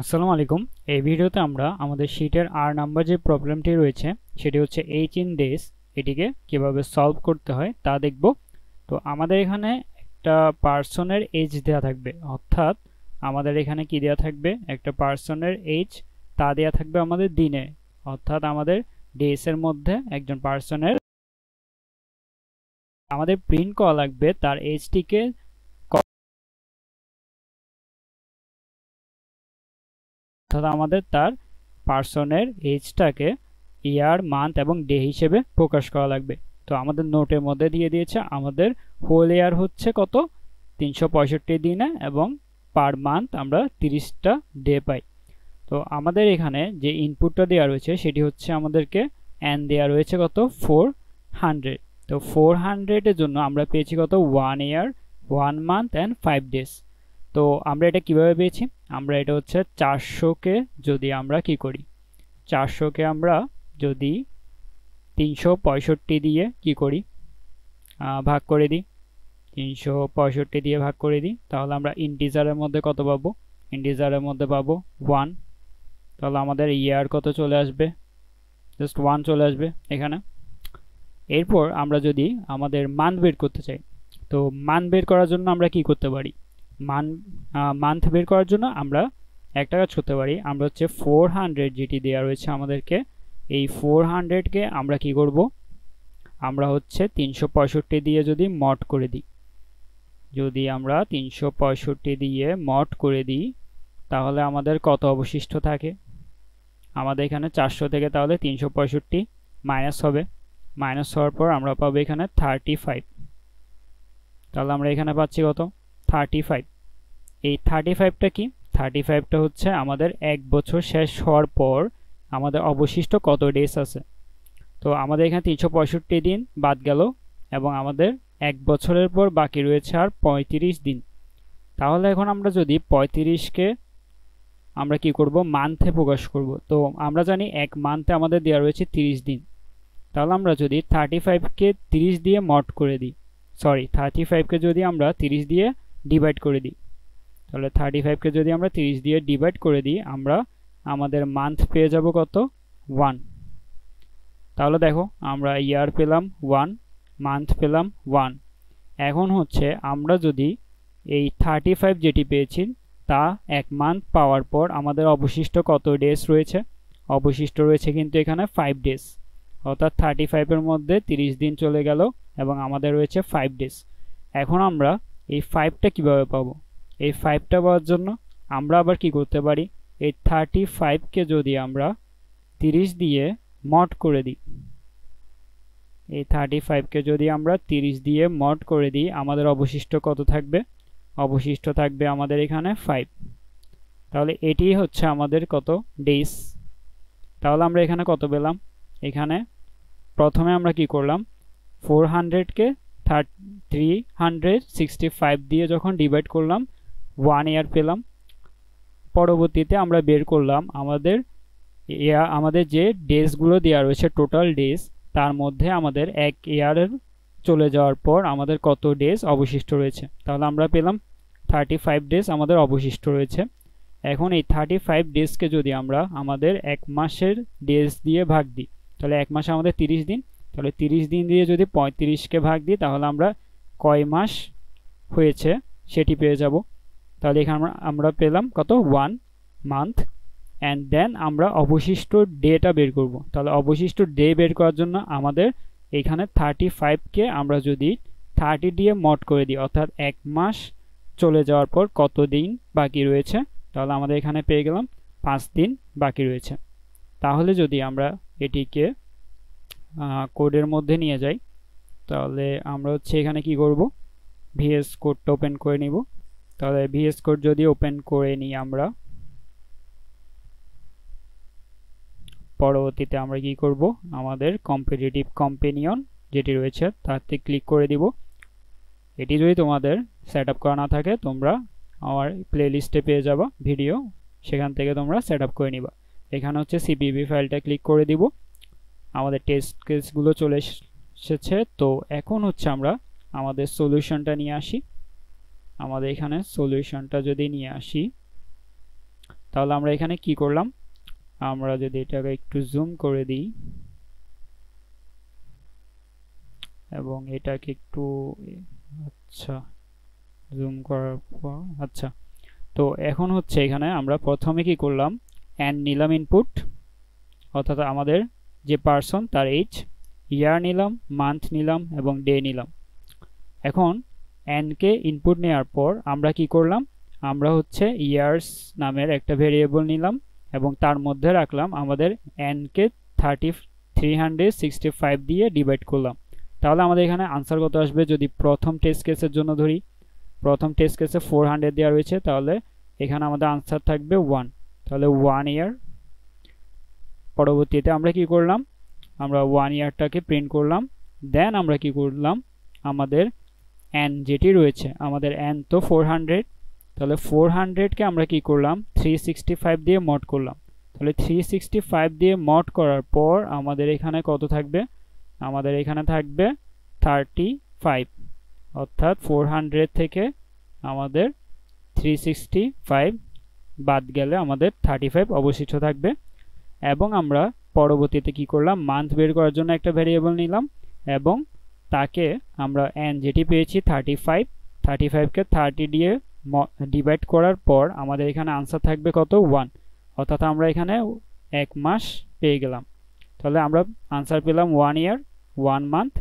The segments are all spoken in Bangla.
আসসালামু আলাইকুম। এই ভিডিওতে আমরা আমাদের শীটের আর নাম্বার যে প্রবলেমটি রয়েছে সেটি হচ্ছে এইচ ইন ডেজ, এটিকে কিভাবে সলভ করতে হয় তা দেখব। তো আমাদের এখানে একটা পার্সনের এজ দেওয়া থাকবে, অর্থাৎ আমাদের এখানে কি দেওয়া থাকবে, একটা পার্সনের এজ তা দেওয়া থাকবে আমাদের দিনে, অর্থাৎ আমাদের ডেজ এর মধ্যে একজন পার্সনের আমাদের প্রিন্ট করা লাগবে তার এজটিকে, অর্থাৎ আমাদের তার পার্সনের এজটাকে ইয়ার, মান্থ এবং ডে হিসেবে প্রকাশ করা লাগবে। তো আমাদের নোটের মধ্যে দিয়ে দিয়েছে আমাদের হোল ইয়ার হচ্ছে কত, 365 দিনে, এবং পার মান্থ আমরা 30টা ডে পাই। তো আমাদের এখানে যে ইনপুটটা দেওয়া রয়েছে সেটি হচ্ছে আমাদেরকে এন দেওয়া রয়েছে কত, 400। তো 400 এর জন্য আমরা পেয়েছি কত, 1 ইয়ার, 1 মান্থ অ্যান্ড 5 ডেজ। তো আমরা এটা কিভাবে পেয়েছি, আমরা এটা হচ্ছে 400কে যদি আমরা কি করি, 400কে আমরা যদি 365 দিয়ে কি করি, ভাগ করে দিই, 365 দিয়ে ভাগ করে দিই, তাহলে আমরা ইন্টিজারের মধ্যে কত পাবো, ইন্টিজারের মধ্যে পাবো 1। তাহলে আমাদের ইয়ার কত চলে আসবে, জাস্ট 1 চলে আসবে এখানে। এরপর আমরা যদি আমাদের মান বের করতে চাই, তো মান বের করার জন্য আমরা কি করতে পারি, মান্থ বের করার জন্য আমরা একটা কাজ করতে পারি। আমরা হচ্ছে 400 যেটি দেওয়া রয়েছে আমাদেরকে, এই 400কে আমরা কি করব, আমরা হচ্ছে 365 দিয়ে যদি মড করে দিই, যদি আমরা 365 দিয়ে মড করে দিই তাহলে আমাদের কত অবশিষ্ট থাকে, আমাদের এখানে 400 থেকে তাহলে 365 মাইনাস হবে, মাইনাস হওয়ার পর আমরা পাবো এখানে 35। তাহলে আমরা এখানে পাচ্ছি কত, 35। এই 35টা কি, 35টা হচ্ছে আমাদের এক বছর শেষ হওয়ার পর আমাদের অবশিষ্ট কত ডেজ আছে। তো আমাদের এখানে 365 দিন বাদ গেল এবং আমাদের এক বছরের পর বাকি রয়েছে আর 35 দিন। তাহলে এখন আমরা যদি 35কে আমরা কি করব, মান্থে প্রকাশ করব। তো আমরা জানি এক মান্থে আমাদের দেওয়া রয়েছে 30 দিন। তাহলে আমরা যদি 35কে 30 দিয়ে মড করে দিই, সরি 35কে যদি আমরা 30 দিয়ে ডিভাইড করে দিই, তাহলে 35কে যদি আমরা 30 দিয়ে ডিভাইড করে দিই আমরা আমাদের মান্থ পেয়ে যাব কত, 1। তাহলে দেখো আমরা ইয়ার পেলাম 1, মান্থ পেলাম 1। এখন হচ্ছে আমরা যদি এই 35 যেটি পেয়েছি তা এক মান্থ পাওয়ার পর আমাদের অবশিষ্ট কত ডেজ রয়েছে, অবশিষ্ট রয়েছে কিন্তু এখানে 5 ডেজ, অর্থাৎ 35 এর মধ্যে 30 দিন চলে গেল এবং আমাদের রয়েছে 5 ডেজ। এখন আমরা এই 5টা কিভাবে পাবো, এই 5টা পাওয়ার জন্য আমরা আবার কি করতে পারি, এই 35কে যদি আমরা 30 দিয়ে মড করে দিই, এই 35কে যদি আমরা 30 দিয়ে মড করে দিই আমাদের অবশিষ্ট কত থাকবে, অবশিষ্ট থাকবে আমাদের এখানে 5। তাহলে এটি হচ্ছে আমাদের কত, ডেজ। তাহলে আমরা এখানে কত পেলাম, এখানে প্রথমে আমরা কি করলাম, 400কে 365 দিয়ে যখন ডিভাইড করলাম 1 ইয়ার পেলাম। পরবর্তীতে আমরা বের করলাম আমাদের যে ডেজগুলো দেওয়া রয়েছে টোটাল ডেজ, তার মধ্যে আমাদের এক ইয়ারের চলে যাওয়ার পর আমাদের কত ডেজ অবশিষ্ট রয়েছে। তাহলে আমরা পেলাম 35 ডেজ আমাদের অবশিষ্ট রয়েছে। এখন এই 35 ডেজকে যদি আমরা আমাদের এক মাসের ডেজ দিয়ে ভাগ দিই, তাহলে এক মাসে আমাদের 30 দিন, তাহলে 30 দিন দিয়ে যদি 35কে ভাগ দিই তাহলে আমরা কয় মাস হয়েছে সেটি পেয়ে যাব। তাহলে এখানে আমরা পেলাম কত, 1 মান্থ। অ্যান্ড দেন আমরা অবশিষ্ট ডেটা বের করব। তাহলে অবশিষ্ট ডে বের করার জন্য আমাদের এখানে 35কে আমরা যদি 30 দিয়ে মড করে দিই, অর্থাৎ এক মাস চলে যাওয়ার পর কত দিন বাকি রয়েছে, তাহলে আমাদের এখানে পেয়ে গেলাম 5 দিন বাকি রয়েছে। তাহলে যদি আমরা এটিকে কোডের মধ্যে নিয়ে যাই, তাহলে আমরা হচ্ছে এখানে কি করব, ভিএস কোডটা ওপেন করে নিব। তাহলে ভিএস কোড যদি ওপেন করে নিই আমরা, পরবর্তীতে আমরা কি করব, আমাদের কম্পিটিটিভ কম্পেনিয়ন যেটি রয়েছে তাতে ক্লিক করে দিব। এটি যদি তোমাদের সেট আপ করা না থাকে তোমরা আমার প্লে লিস্টে পেয়ে যাবা ভিডিও, সেখান থেকে তোমরা সেট আপ করে নিবা। এখানে হচ্ছে সিপিপি ফাইলটা ক্লিক করে দিব, আমাদের টেস্ট কেসগুলো চলে এসেছে। তো এখন হচ্ছে আমরা আমাদের সলিউশনটা নিয়ে আসি। আমাদের এখানে সলিউশনটা যদি নিয়ে আসি তাহলে আমরা এখানে কি করলাম, আমরা যদি এটাকে একটু জুম করে দিই এবং এটাকে একটু আচ্ছা জুম করার পর আচ্ছা, তো এখন হচ্ছে এখানে আমরা প্রথমে কি করলাম, n নিলাম ইনপুট, অর্থাৎ আমাদের যে পারসন তার এজ, ইয়ার নিলাম, মান্থ নিলাম এবং ডে নিলাম। এখন n কে ইনপুট নেওয়ার পর আমরা কি করলাম, আমরা হচ্ছে ইয়ার্স নামের একটা ভেরিয়েবল নিলাম এবং তার মধ্যে রাখলাম আমাদের n কে 365 দিয়ে ডিভাইড করলাম। তাহলে আমাদের এখানে আনসার কত আসবে, যদি প্রথম টেস্ট কেসের জন্য ধরি, প্রথম টেস্ট কেসে 400 দেওয়া রয়েছে, তাহলে এখানে আমাদের আনসার থাকবে 1, তাহলে 1 ইয়ার। পরবর্তীতে আমরা কি করলাম, আমরা 1 ইয়ারটাকে প্রিন্ট করলাম, দেন আমরা কি করলাম, আমাদের n যেটি রয়েছে, আমাদের n তো 400, তাহলে 400 কে আমরা কি করলাম 365 দিয়ে মড করলাম। তাহলে 365 দিয়ে মড করার পর আমাদের এখানে কত থাকবে, আমাদের এখানে থাকবে 35, অর্থাৎ 400 থেকে আমাদের 365 বাদ গেলে আমাদের 35 অবশিষ্ট থাকবে। এবং আমরা পরবর্তীতে কি করলাম, মান্থ বের করার জন্য একটা ভেরিয়েবল নিলাম এবং তাকে আমরা n যেটি পেয়েছি 35 কে 30 দিয়ে ডিভাইড করার পর আমাদের এখানে আনসার থাকবে কত, 1, অর্থাৎ আমরা এখানে 1 মাস পেয়ে গেলাম। তাহলে আমরা আনসার পেলাম 1 ইয়ার 1 মান্থ।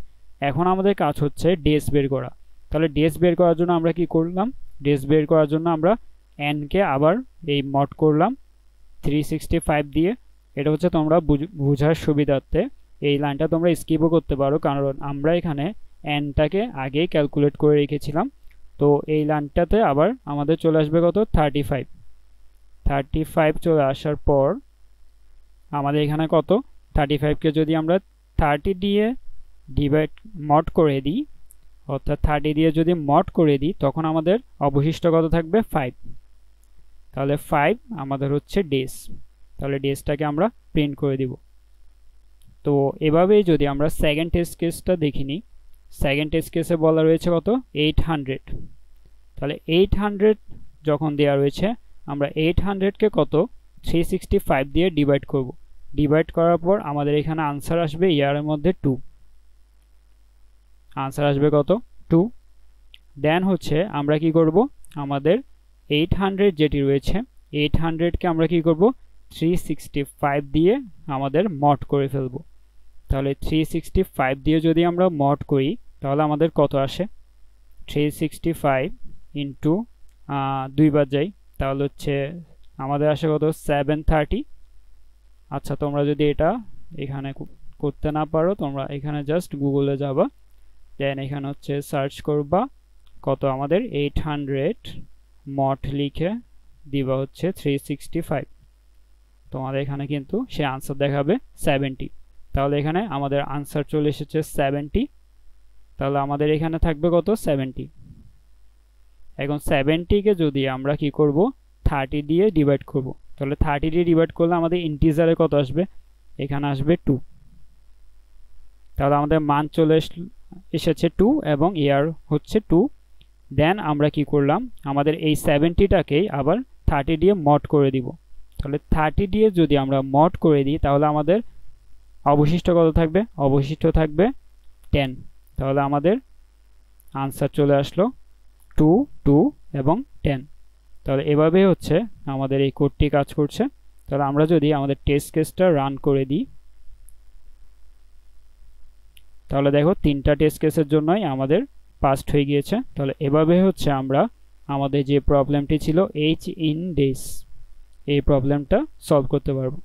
এখন আমাদের কাজ হচ্ছে ডেজ বের করা। তাহলে ডেজ বের করার জন্য আমরা কি করলাম, ডেজ বের করার জন্য আমরা n কে আবার এই মড করলাম 365 দিয়ে। এটা হচ্ছে তোমরা বোঝার সুবিধার্থে এই লাইনটা তোমরা স্কিপও করতে পারো, কারণ আমরা এখানে n টাকে আগেই ক্যালকুলেট করে রেখেছিলাম। তো এই লাইনটাতে আবার আমাদের চলে আসবে কত, 35 চলে আসার পর আমাদের এখানে কত, 35 কে যদি আমরা 30 দিয়ে ডিভাইড মড করে দিই, অর্থাৎ 30 দিয়ে যদি মড করে দিই, তখন আমাদের অবশিষ্ট কত থাকবে, 5। তাহলে 5 আমাদের হচ্ছে ডেজ। তাহলে ডেজটাকে আমরা প্রিন্ট করে দিব। তো এভাবেই যদি আমরা সেকেন্ড টেস্ট কেসটা দেখি নিই, সেকেন্ড টেস্ট কেসে বলা রয়েছে কত, 800। তাহলে 800 যখন দেওয়া রয়েছে, আমরা 800 কে কত 365 দিয়ে ডিভাইড করব। ডিভাইড করার পর আমাদের এখানে আনসার আসবে ইয়ারের মধ্যে 2, আনসার আসবে কত, 2। দেন হচ্ছে আমরা কি করব, আমাদের 800 যেটি রয়েছে 800 কে আমরা কি করব 365 দিয়ে আমাদের মড করে ফেলব। তাহলে 365 দিয়ে যদি আমরা মড করি তাহলে আমাদের কত আসে, 365 ইন্টু 2 বার যাই, তাহলে হচ্ছে আমাদের আসে কত, 730। আচ্ছা, তোমরা যদি এটা এখানে করতে না পারো, তোমরা এখানে জাস্ট গুগলে যাবা, দেন এখানে হচ্ছে সার্চ করবা কত, আমাদের 800 মড লিখে দিবা হচ্ছে 365, তোমাদের এখানে কিন্তু সে আনসার দেখাবে 70। তাহলে এখানে আমাদের আনসার চলে এসেছে 70। তাহলে আমাদের এখানে থাকবে কত, 70। এখন 70 কে যদি আমরা কি করব 30 দিয়ে ডিভাইড করব, তাহলে 30 দিয়ে ডিভাইড করলে আমাদের ইন্টিজারে কত আসবে, এখানে আসবে 2। তাহলে আমাদের মান চলে এসেছে 2 এবং ইয়ার হচ্ছে 2। দেন আমরা কি করলাম, আমাদের এই 70টাকেই আবার 30 দিয়ে মড করে দিব। তাহলে 30 দিয়ে যদি আমরা মড করে দিই তাহলে আমাদের অবশিষ্ট কত থাকবে, অবশিষ্ট থাকবে 10। তাহলে আমাদের আনসার চলে আসলো 2, 2 এবং 10। তাহলে এভাবে হচ্ছে আমাদের এই কোডটি কাজ করছে। তাহলে আমরা যদি আমাদের টেস্ট কেসটা রান করে দিই, তাহলে দেখো 3টা টেস্ট কেসের জন্যই আমাদের পাসড হয়ে গিয়েছে। তাহলে এভাবে হচ্ছে আমরা আমাদের যে প্রবলেমটি ছিল এইচ ইন ডেজ, এই প্রবলেমটা সলভ করতে পারবো।